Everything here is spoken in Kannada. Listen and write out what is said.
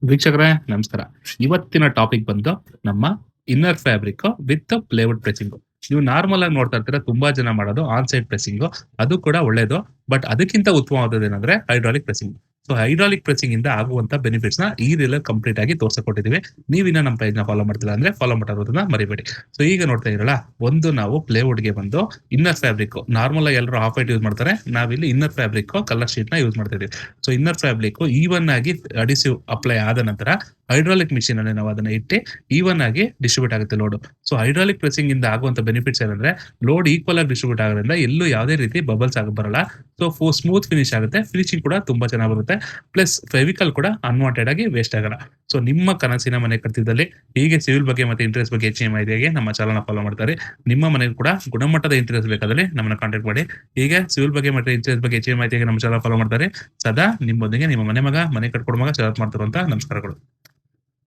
ವೀಕ್ಷಕರೇ ನಮಸ್ಕಾರ. ಇವತ್ತಿನ ಟಾಪಿಕ್ ಬಂದು ನಮ್ಮ inner fabric with plywood pressing. ನೀವು ನಾರ್ಮಲ್ ಆಗಿ ನೋಡ್ತಾ ಇರ್ತೀರಾ ತುಂಬಾ ಜನ ಮಾಡೋದು ಆನ್ ಸೈಡ್ ಪ್ರೆಸ್ಸಿಂಗ್. ಅದು ಕೂಡ ಒಳ್ಳೇದು. ಬಟ್ ಅದಕ್ಕಿಂತ ಉತ್ತಮವಾದದ್ದು ಏನಂದ್ರೆ hydraulic pressing. So hydraulic pressing ಇಂದ ಆಗುವಂತ ಬೆನಿಫಿಟ್ಸ್ ನ ಈ ರೀಲಲ್ಲಿ ಕಂಪ್ಲೀಟ್ ಆಗಿ ತೋರಿಸಿಕೊಟ್ಟಿದ್ದೀವಿ. ನೀವಿನ್ನ ನಮ್ಮ ಪೇಜ್ ನ ಫಾಲೋ ಮಾಡ್ತಿಲ್ಲ ಅಂದ್ರೆ ಫಾಲೋ ಮಾಡೋದನ್ನ ಮರಿಬೇಡಿ. ಸೊ ಈಗ ನೋಡ್ತಾ ಇರಲ್ಲ, ಒಂದು ನಾವು ಪ್ಲೇವುಡ್ ಗೆ ಬಂದು ಇನ್ನರ್ ಫ್ಯಾಬ್ರಿಕ್ ನಾರ್ಮಲ್ ಆಗಿ ಎಲ್ಲರೂ ಹಾಫ್ ವೈಟ್ ಯೂಸ್ ಮಾಡ್ತಾರೆ. ನಾವಿಲ್ಲಿ ಇನ್ನರ್ ಫ್ಯಾಬ್ರಿಕ್ ಕಲರ್ ಶೀಟ್ ನ ಯೂಸ್ ಮಾಡ್ತಾ ಇದೀವಿ. ಸೊ ಇನ್ನರ್ ಫ್ಯಾಬ್ರಿಕ್ ಈವನ್ ಆಗಿ ಅಡಿಸಿವ್ ಅಪ್ಲೈ ಆದ ನಂತರ ಹೈಡ್ರಾಲಿಕ್ ಮಿಷಿನ್ ಅಲ್ಲಿ ನಾವು ಅದನ್ನ ಇಟ್ಟು ಈವನ್ ಆಗಿ ಡಿಸ್ಟ್ರಿಬ್ಯೂಟ್ ಆಗುತ್ತೆ ಲೋಡ್. ಸೊ ಹೈಡ್ರಾಲಿಕ್ ಪ್ರೆಸ್ಸಿಂಗ್ ಇಂದ ಆಗುವಂತ ಬೆನಿಫಿಟ್ಸ್ ಏನಂದ್ರೆ ಲೋಡ್ ಈಕ್ವಲ್ ಆಗಿ ಡಿಸ್ಟ್ರಿಬ್ಯೂಟ್ ಆಗೋದ್ರಿಂದ ಎಲ್ಲೂ ಯಾವುದೇ ರೀತಿ ಬಬಲ್ಸ್ ಆಗಿ ಬರಲ್ಲ. ಸೊ ಸ್ಮೂತ್ ಫಿನಿಶ್ ಆಗುತ್ತೆ, ಫಿನಿಶಿಂಗ್ ಕೂಡ ತುಂಬಾ ಚೆನ್ನಾಗಿ ಬರುತ್ತೆ. ಪ್ಲಸ್ ಫೆವಿಕಲ್ ಕೂಡ ಅನ್ವಾಂಟೆಡ್ ಆಗಿ ವೇಸ್ಟ್ ಆಗಲ್ಲ. ಸೊ ನಿಮ್ಮ ಕನಸಿನ ಮನೆ ಕಟ್ಟಿದಲ್ಲಿ ಹೀಗೆ ಸಿವಿಲ್ ಬಗ್ಗೆ ಮತ್ತೆ ಇಂಟ್ರೆಸ್ಟ್ ಬಗ್ಗೆ ಹೆಚ್ಚಿನ ಮಾಹಿತಿಗೆ ನಮ್ಮ ಚಾನಲ್ ಫಾಲೋ ಮಾಡ್ತಾರೆ. ನಿಮ್ಮ ಮನೆಗೆ ಕೂಡ ಗುಣಮಟ್ಟದ ಇಂಟ್ರೆಸ್ಟ್ ಬೇಕಾದ್ರೆ ನಮ್ಮನ್ನ ಕಾಂಟ್ಯಾಕ್ಟ್ ಮಾಡಿ. ಹೀಗೆ ಸಿವಿಲ್ ಬಗ್ಗೆ ಮತ್ತೆ ಇಂಟ್ರೆಸ್ಟ್ ಬಗ್ಗೆ ಹೆಚ್ಚಿನ ಮಾಹಿತಿಗೆ ನಮ್ಮ ಚಾನಲ್ ಫಾಲೋ ಮಾಡ್ತಾರೆ. ಸದಾ ನಿಮ್ಮೊಂದಿಗೆ ನಿಮ್ಮ ಮನೆ ಕಟ್ಕೊಡೋ ಮಗ ಚಾಲತ್ ಮಾಡ್ತಿರುವಂತ ನಮಸ್ಕಾರಗಳು.